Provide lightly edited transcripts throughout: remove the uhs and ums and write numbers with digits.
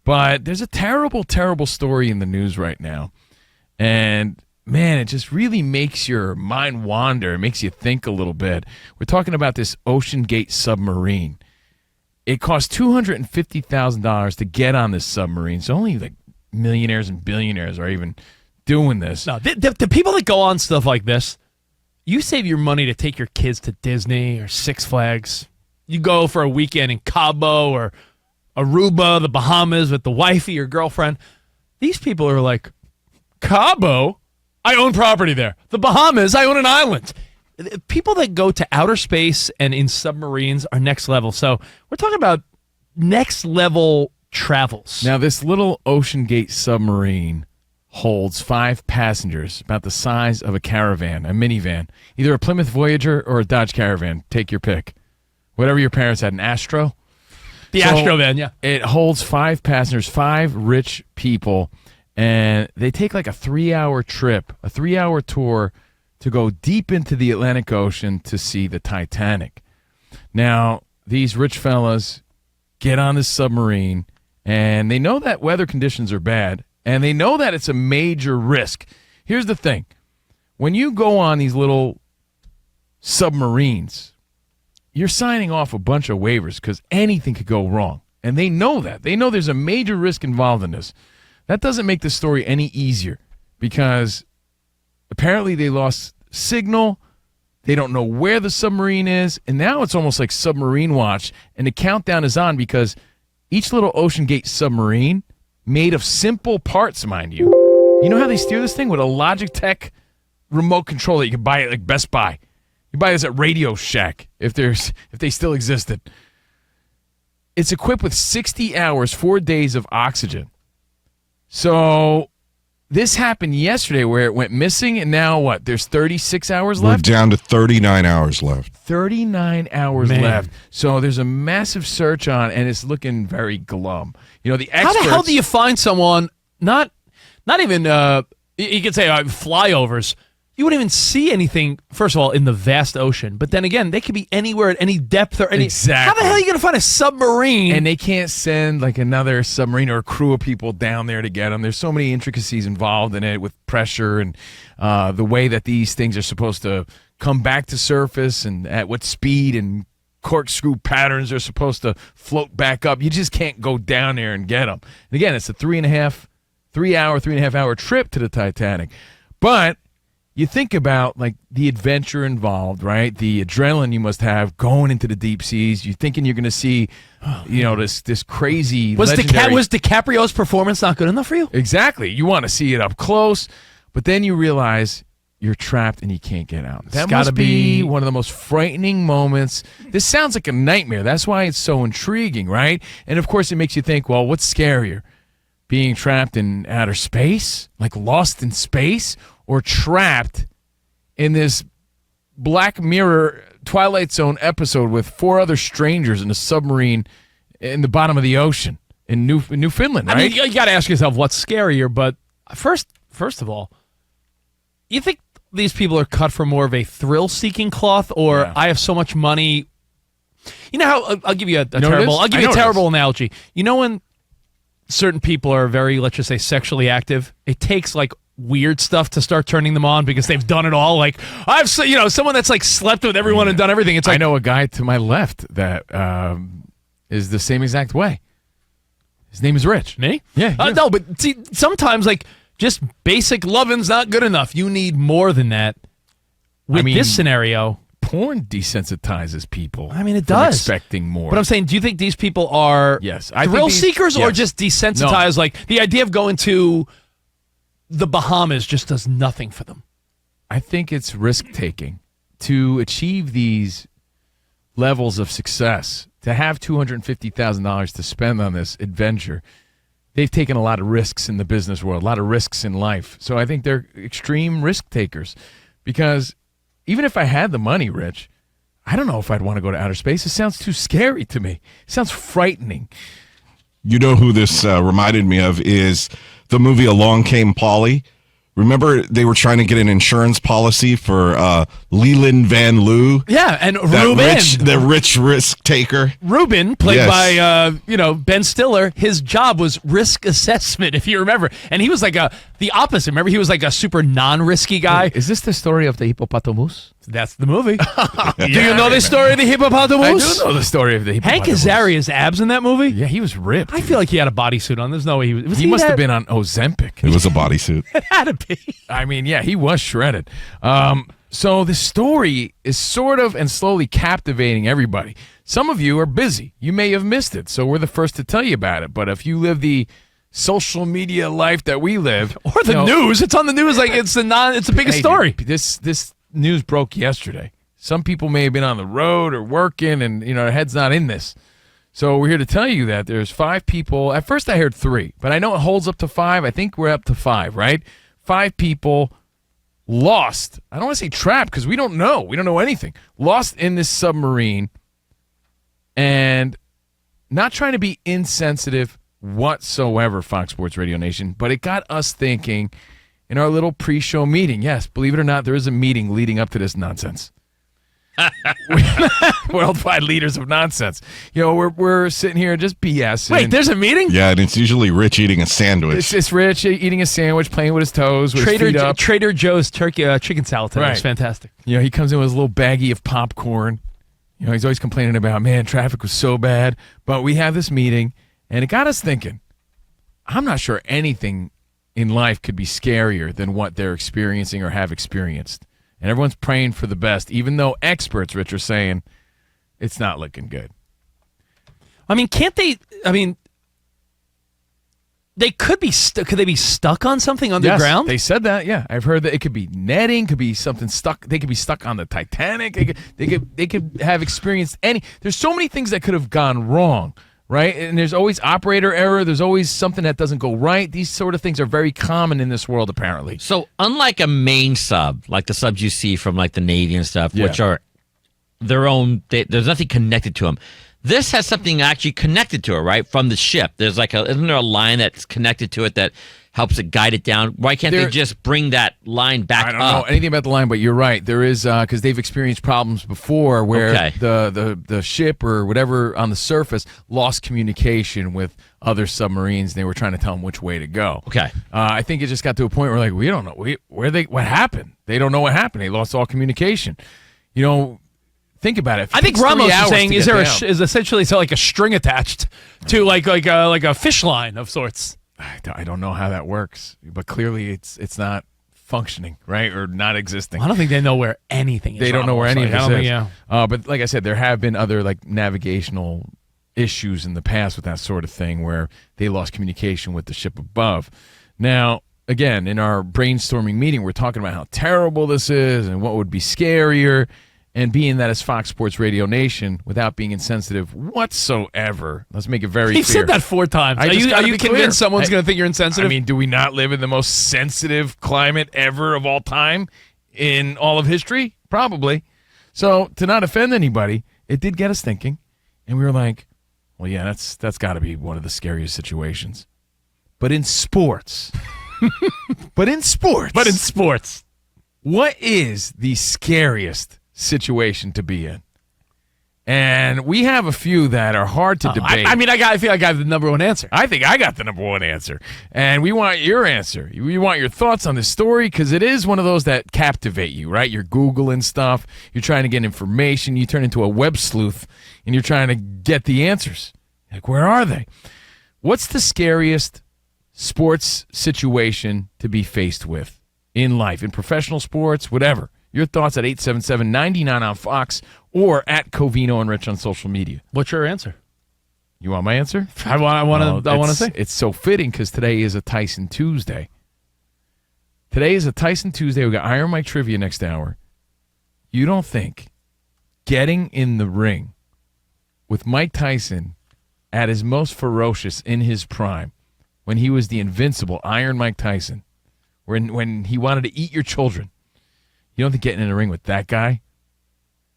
But there's a terrible, terrible story in the news right now. And, man, it just really makes your mind wander. It makes you think a little bit. We're talking about this OceanGate submarine. It cost $250,000 to get on this submarine. So only like millionaires and billionaires are even doing this. No, the people that go on stuff like this, you save your money to take your kids to Disney or Six Flags. You go for a weekend in Cabo or Aruba, the Bahamas with the wifey or girlfriend. These people are like, Cabo? I own property there. The Bahamas? I own an island. People that go to outer space and in submarines are next level. So we're talking about next level travels. Now, this little OceanGate submarine holds 5 passengers, about the size of a caravan, a minivan, either a Plymouth Voyager or a Dodge Caravan. Take your pick. Whatever your parents had, an Astro. The Astro van, yeah. It holds 5 passengers, 5 rich people, and they take like a 3-hour trip, a 3-hour tour to go deep into the Atlantic Ocean to see the Titanic. Now, these rich fellas get on this submarine, and they know that weather conditions are bad, and they know that it's a major risk. Here's the thing. When you go on these little submarines, you're signing off a bunch of waivers because anything could go wrong. And they know that. They know there's a major risk involved in this. That doesn't make the story any easier because apparently they lost signal. They don't know where the submarine is. And now it's almost like submarine watch. And the countdown is on because each little OceanGate submarine made of simple parts, mind you. You know how they steer this thing? With a Logitech remote control that you can buy at like Best Buy. You buy this at Radio Shack if they still existed. It's equipped with 60 hours, 4 days of oxygen. So this happened yesterday where it went missing, and now what? There's 36 hours left? We're down to 39 hours left. 39 hours left. So there's a massive search on, and it's looking very glum. You know, the experts... How the hell do you find someone, not even, you could say flyovers, you wouldn't even see anything, first of all, in the vast ocean. But then again, they could be anywhere at any depth or any... Exactly. How the hell are you going to find a submarine? And they can't send like another submarine or a crew of people down there to get them. There's so many intricacies involved in it with pressure and the way that these things are supposed to come back to surface and at what speed and corkscrew patterns are supposed to float back up. You just can't go down there and get them. And again, it's a 3.5 hour trip to the Titanic. But... you think about like the adventure involved, right? The adrenaline you must have going into the deep seas. You're thinking you're going to see, this crazy. Was legendary... was DiCaprio's performance not good enough for you? Exactly. You want to see it up close, but then you realize you're trapped and you can't get out. That must be one of the most frightening moments. This sounds like a nightmare. That's why it's so intriguing, right? And of course, it makes you think, well, what's scarier? Being trapped in outer space, like lost in space, or trapped in this Black Mirror Twilight Zone episode with 4 other strangers in a submarine in the bottom of the ocean in Newfoundland, right? I mean, you got to ask yourself what's scarier, but first of all, you think these people are cut from more of a thrill-seeking cloth, or I have so much money? You know how I'll give you a terrible analogy. You know when certain people are very, let's just say, sexually active, it takes like weird stuff to start turning them on because they've done it all. Like someone that's like slept with everyone and done everything. It's like, I know a guy to my left that is the same exact way. His name is Rich. Me? Yeah. No, but see, sometimes like just basic loving's not good enough. You need more than that. With this scenario, porn desensitizes people. I mean, it does. Expecting more. But I'm saying, do you think these people are thrill seekers or just desensitized? No. Like the idea of going to the Bahamas just does nothing for them. I think it's risk-taking to achieve these levels of success, to have $250,000 to spend on this adventure. They've taken a lot of risks in the business world, a lot of risks in life. So I think they're extreme risk takers because even if I had the money, Rich, I don't know if I'd want to go to outer space. It sounds too scary to me. It sounds frightening. You know who this reminded me of is the movie Along Came Polly. Remember, they were trying to get an insurance policy for Leland Van Loo, Yeah, and the rich risk taker. Ruben, played Yes. by Ben Stiller, his job was risk assessment, if you remember. And he was like the opposite. Remember, he was like a super non-risky guy. Is this the story of the hippopotamus? That's the movie. Do you I know the story of the hippopotamus? I do know the story of the Hank hippopotamus. Azaria's abs in that movie? Yeah, he was ripped. I feel like he had a bodysuit on. There's no way he was. he must have been on Ozempic. It was a bodysuit. It had to be. I mean, yeah, he was shredded. So the story is sort of and slowly captivating everybody. Some of you are busy. You may have missed it, so we're the first to tell you about it. But if you live the social media life that we live, Or the news. It's on the news like it's the biggest story. This news broke yesterday. Some people may have been on the road or working, and their head's not in this. So we're here to tell you that there's 5 people. At first I heard 3, but I know it holds up to 5. I think we're up to 5, right? 5 people lost. I don't want to say trapped because we don't know. We don't know anything. Lost in this submarine, and not trying to be insensitive whatsoever, Fox Sports Radio Nation, but it got us thinking in our little pre-show meeting. Yes, believe it or not, there is a meeting leading up to this nonsense. Worldwide leaders of nonsense. We're sitting here just BS. Wait, there's a meeting? Yeah, and it's usually Rich eating a sandwich. It's just Rich eating a sandwich, playing with his toes, with his feet up. Trader Joe's chicken salad today. Right. It's fantastic. He comes in with his little baggie of popcorn. He's always complaining about, man, traffic was so bad. But we have this meeting, and it got us thinking. I'm not sure anything in life could be scarier than what they're experiencing or have experienced. And everyone's praying for the best, even though experts, Rich, are saying it's not looking good. I mean, can't they? I mean, they could be stuck. Could they be stuck on something underground? Yes, they said that. Yeah, I've heard that it could be netting, could be something stuck. They could be stuck on the Titanic. They could have experienced any. There's so many things that could have gone wrong, right? And there's always operator error. There's always something that doesn't go right. These sort of things are very common in this world, apparently. So unlike a main sub, like the subs you see from like the Navy and stuff, Yeah. which are their own, there's nothing connected to them. This has something actually connected to it, right? From the ship. There's isn't there a line that's connected to it that helps it guide it down? Why can't they just bring that line back up? I don't know anything about the line, but you're right. There is, because they've experienced problems before where the ship or whatever on the surface lost communication with other submarines, and they were trying to tell them which way to go. Okay. I think it just got to a point where we don't know what happened. They don't know what happened. They lost all communication. Think about it. I think Ramos is saying is essentially like a string attached to like a fish line of sorts. I don't know how that works, but clearly it's not functioning, right, or not existing. I don't think they know where anything is. They don't know where any of this is. Yeah. But like I said, there have been other navigational issues in the past with that sort of thing where they lost communication with the ship above. Now, again, in our brainstorming meeting, we're talking about how terrible this is and what would be scarier. And being that it's Fox Sports Radio Nation, without being insensitive whatsoever, let's make it very clear. He said that 4 times. Are you convinced someone's going to think you're insensitive? I mean, do we not live in the most sensitive climate ever of all time in all of history? Probably. So to not offend anybody, it did get us thinking. And we were like, well, yeah, that's got to be one of the scariest situations. But in sports. But in sports. What is the scariest situation to be in? And we have a few that are hard to debate. I feel like I have the number 1 answer. I think I got the number 1 answer. And we want your answer. We want your thoughts on this story because it is one of those that captivate you, right? You're Googling stuff. You're trying to get information. You turn into a web sleuth and you're trying to get the answers. Like, where are they? What's the scariest sports situation to be faced with in life, in professional sports, whatever? Your thoughts at 877-99 on Fox or at Covino and Rich on social media. What's your answer? You want my answer? I want to say. It's so fitting because today is a Tyson Tuesday. Today is a Tyson Tuesday. We got Iron Mike trivia next hour. You don't think getting in the ring with Mike Tyson at his most ferocious in his prime, when he was the invincible Iron Mike Tyson, when he wanted to eat your children, you don't think getting in the ring with that guy,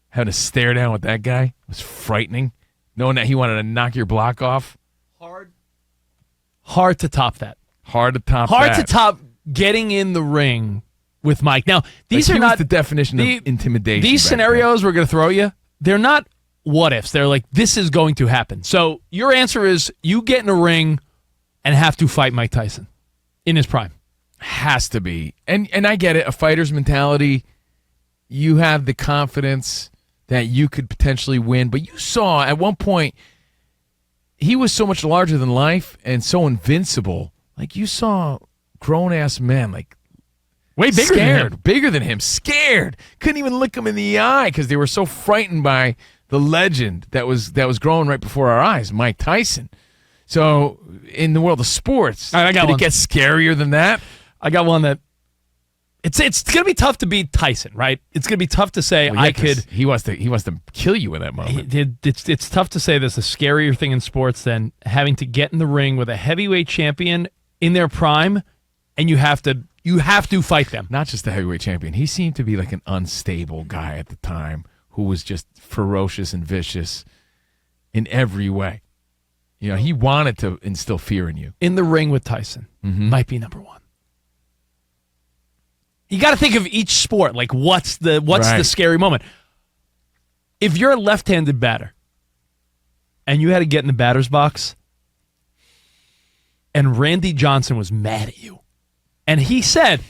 having to stare down with that guy, was frightening? Knowing that he wanted to knock your block off? Hard to top that. Hard to top Hard that. to top getting in the ring with Mike. Now, these Like, are he was not the definition of intimidation. These back scenarios we're going to throw you, they're not what ifs. They're like, this is going to happen. So your answer is you get in a ring and have to fight Mike Tyson in his prime. then. Has to be. And I get it. A fighter's mentality, you have the confidence that you could potentially win. But you saw at one point, he was so much larger than life and so invincible. Like, you saw grown-ass men, like, Way bigger scared, than him. bigger than him, scared. Couldn't even look him in the eye because they were so frightened by the legend that was growing right before our eyes, Mike Tyson. So in the world of sports, All right, I got did one. it get scarier than that? I got one that it's going to be tough to beat Tyson, right? It's going to be tough to say Well, yeah, I 'cause could. He wants to kill you in that moment. It's tough to say there's a scarier thing in sports than having to get in the ring with a heavyweight champion in their prime, and you have to fight them. Not just the heavyweight champion. He seemed to be like an unstable guy at the time who was just ferocious and vicious in every way. You know, he wanted to instill fear in you. In the ring with Tyson Mm-hmm. might be number one. You got to think of each sport. Like, what's the Right. scary moment? If you're a left-handed batter and you had to get in the batter's box, and Randy Johnson was mad at you, and he said,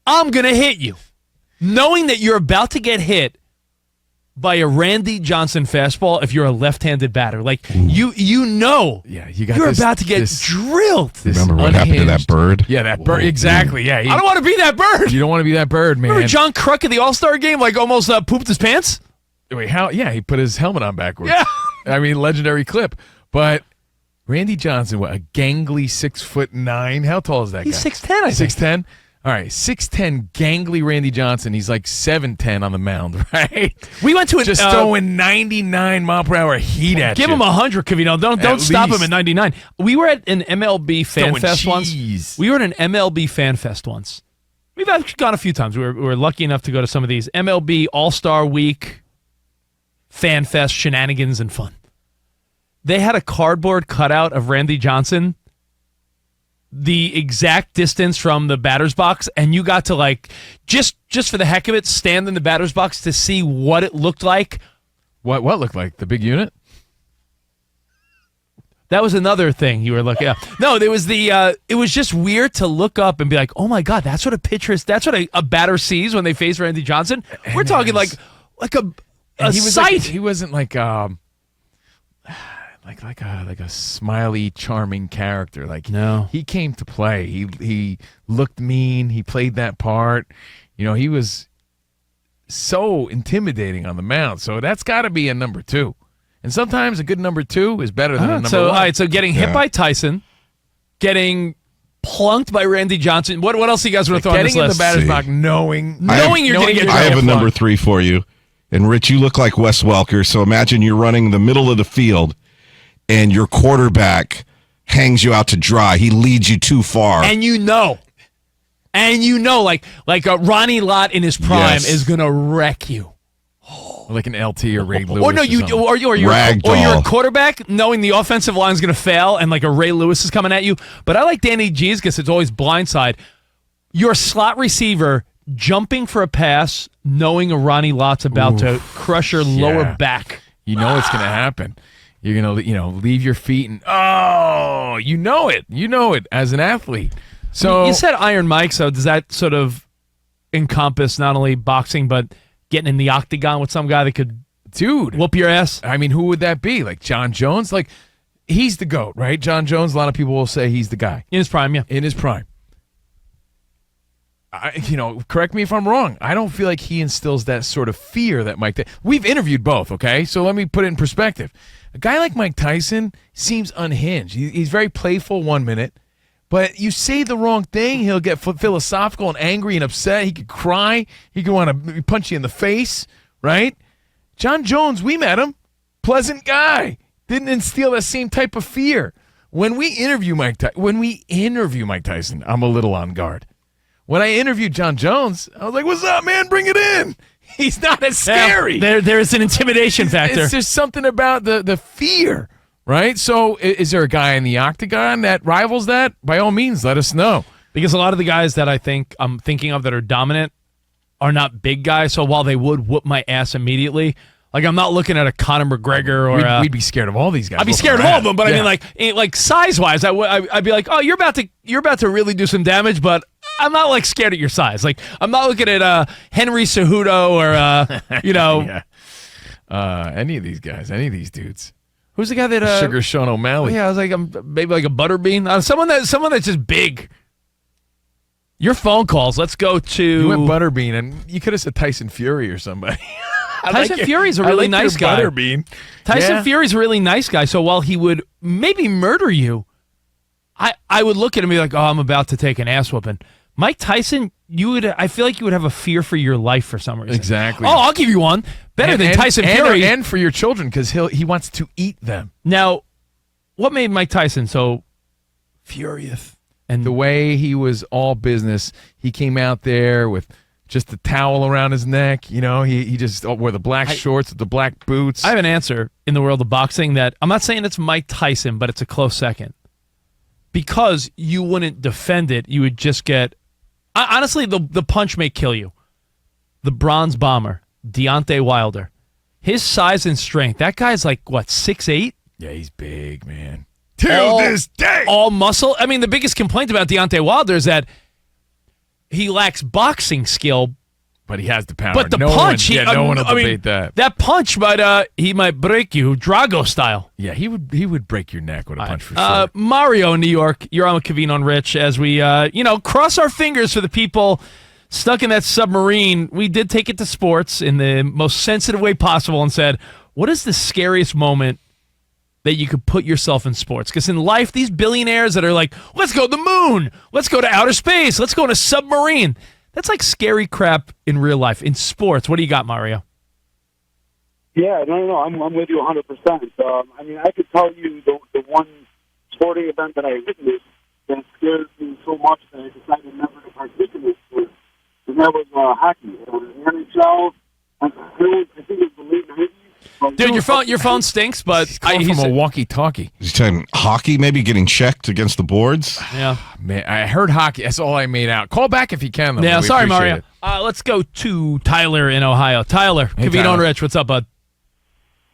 "I'm gonna hit you," knowing that you're about to get hit by a Randy Johnson fastball. If you're a left-handed batter, like you know, Yeah, you got you're this- about to get this- drilled. this Remember what happened to that unhinged- bird? Yeah, that bird. Exactly. Yeah, I don't want to be that bird. you don't want to be that bird, man. Remember John Kruk at the All-Star game, like almost pooped his pants? Wait, how? Yeah, he put his helmet on backwards. Yeah. I mean, legendary clip. But Randy Johnson, what, a gangly 6'9"? How tall is that He's guy? 6'10", I think. 6'10"? All right, 6'10", gangly Randy Johnson. He's like 7'10" on the mound, right? We went to an, Just throwing 99 mile per hour heat at give you. him 100, Covino. Don't At stop him least. at 99. We were at an MLB Fan Throwing Fest once. cheese. We were at an MLB Fan Fest once. We've actually gone a few times. We were lucky enough to go to some of these MLB All-Star Week Fan Fest shenanigans and fun. They had a cardboard cutout of Randy Johnson the exact distance from the batter's box, and you got to, like, just for the heck of it, stand in the batter's box to see what it looked like. What looked like? The big unit? That was another thing you were looking at. No, there was it was just weird to look up and be like, oh my God, that's what that's what a batter sees when they face Randy Johnson. We're talking like a he was sight. like, he wasn't like a smiley, charming character. Like, No. he came to play. He looked mean. He played that part. You know, he was so intimidating on the mound. So that's got to be a number 2. And sometimes a good number 2 is better than a number 1. All right, so getting hit by Tyson, getting plunked by Randy Johnson. What else do you guys want to throw on this Getting in the list? batter's See. box, knowing Knowing you're gonna get I have a Flunk. number 3 for you. And Rich, you look like Wes Welker. So imagine you're running the middle of the field and your quarterback hangs you out to dry. He leads you too far. And you know, like Ronnie Lott in his prime Yes. is gonna wreck you. like an LT or Ray Lewis. Or no, you're a Ragdoll. quarterback knowing the offensive line is going to fail and like a Ray Lewis is coming at you. But I like Danny G's because it's always blindside. Your slot receiver jumping for a pass, knowing a Ronnie Lott's about to crush your lower back. You know it's going to happen. You're going to, leave your feet and, you know it as an athlete. So You said Iron Mike, so does that sort of encompass not only boxing but getting in the octagon with some guy that could dude, whoop your ass? I mean, who would that be? Like John Jones? Like, he's the GOAT, right? John Jones, a lot of people will say he's the guy. In his prime, yeah. In his prime. Correct me if I'm wrong. I don't feel like he instills that sort of fear that Mike... We've interviewed both, okay? So let me put it in perspective. A guy like Mike Tyson seems unhinged. He's very playful 1 minute, but you say the wrong thing, he'll get philosophical and angry and upset. He could cry. He could want to punch you in the face, right? John Jones, we met him. Pleasant guy. Didn't instill that same type of fear. When we interview Mike Tyson, I'm a little on guard. When I interviewed John Jones, I was like, what's up, man? Bring it in. He's not as scary. There is an intimidation factor. It's just something about the fear, right? So is there a guy in the octagon that rivals that? By all means, let us know. Because a lot of the guys that I'm thinking of that are dominant are not big guys. So while they would whoop my ass immediately, like I'm not looking at a Conor McGregor or we'd be scared of all these guys. I'd be scared of all of them, but I mean, like size wise, I'd be like, oh, you're about to really do some damage, but I'm not like scared at your size. Like I'm not looking at Henry Cejudo or any of these guys, any of these dudes. Who's the guy that Sugar Sean O'Malley? Yeah, I was like, maybe like a Butterbean, someone that's just big. Your phone calls. Let's go to. You went Butterbean, and you could have said Tyson Fury or somebody. Tyson Fury's a really nice guy. Butterbean. Tyson Fury's a really nice guy. So while he would maybe murder you, I would look at him and be like, oh, I'm about to take an ass whooping. Mike Tyson, I feel like you would have a fear for your life for some reason. Exactly. Oh, I'll give you one. Better than Tyson Fury. And for your children, because he wants to eat them. Now, what made Mike Tyson so furious? And the way he was all business, he came out there with just a towel around his neck. You know, he just wore the black shorts with the black boots. I have an answer in the world of boxing that I'm not saying it's Mike Tyson, but it's a close second. Because you wouldn't defend it, you would just get... Honestly, the punch may kill you. The Bronze Bomber, Deontay Wilder. His size and strength, that guy's like, what, 6'8"? Yeah, he's big, man. Till this day. All muscle. I mean, the biggest complaint about Deontay Wilder is that he lacks boxing skill. But he has the power. But the punch, no one will debate that. That punch, he might break you, Drago style. Yeah, he would break your neck with a punch for sure. Mario in New York, you're on with Covino and Rich as we, cross our fingers for the people stuck in that submarine. We did take it to sports in the most sensitive way possible and said, what is the scariest moment that you could put yourself in sports? Because in life, these billionaires that are like, let's go to the moon, let's go to outer space, let's go on a submarine. That's like scary crap in real life. In sports, what do you got, Mario? Yeah, no, I'm with you 100%. I mean, I could tell you the one sporting event that I witnessed that scared me so much that I decided never to participate in, and that was hockey. The NHL, I think it was the late 90s. Dude, your phone stinks, but he's calling from a walkie-talkie. He's talking hockey, maybe getting checked against the boards. Yeah, man, I heard hockey. That's all I made out. Call back if you can. Though. Yeah, We sorry, appreciate Mario. it. Let's go to Tyler in Ohio. Tyler, Hey, Covino Tyler. and Rich, what's up, bud?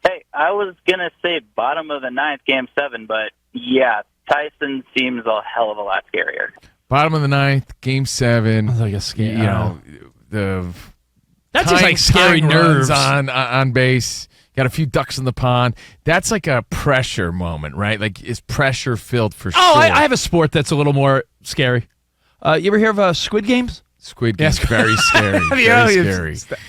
Hey, I was going to say bottom of the ninth, game 7, but yeah, Tyson seems a hell of a lot scarier. Bottom of the ninth, game 7. That's like a scary. You know, that's just like scary time nerves runs on base. Got a few ducks in the pond. That's like a pressure moment, right? Like, is pressure filled for sure. I have a sport that's a little more scary. You ever hear of Squid Games? Squid Game's very scary. Very scary.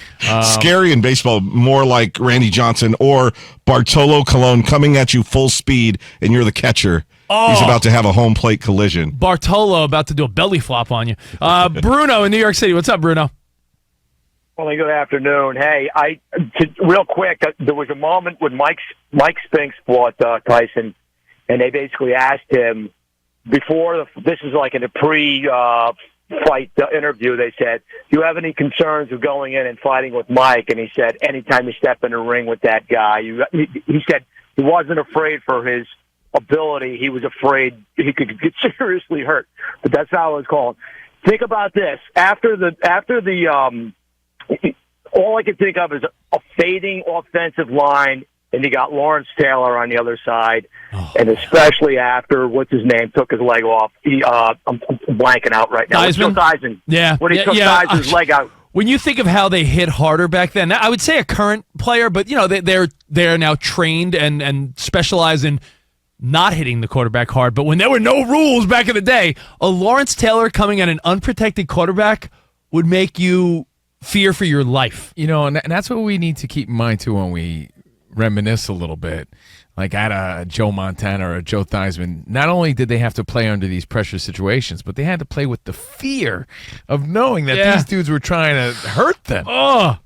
Scary in baseball, more like Randy Johnson or Bartolo Colon coming at you full speed, and you're the catcher. He's about to have a home plate collision. Bartolo about to do a belly flop on you. Bruno in New York City. What's up, Bruno? Well, good afternoon. Hey, real quick, there was a moment when Mike Spinks fought Tyson, and they basically asked him before this is like in a pre-fight interview. They said, "Do you have any concerns of going in and fighting with Mike?" And he said, "Anytime you step in the ring with that guy," he said he wasn't afraid for his ability. He was afraid he could get seriously hurt. But that's how I was calling. Think about this after the. All I can think of is a fading offensive line, and you got Lawrence Taylor on the other side, and especially after what's his name took his leg off. I'm blanking out right now. Theismann? Yeah, when he took Theismann's leg out. When you think of how they hit harder back then, I would say a current player, but they're now trained and specialized in not hitting the quarterback hard. But when there were no rules back in the day, a Lawrence Taylor coming at an unprotected quarterback would make you fear for your life. And that's what we need to keep in mind, too, when we reminisce a little bit. Like at a Joe Montana or a Joe Theismann, not only did they have to play under these pressure situations, but they had to play with the fear of knowing that these dudes were trying to hurt them. Oh,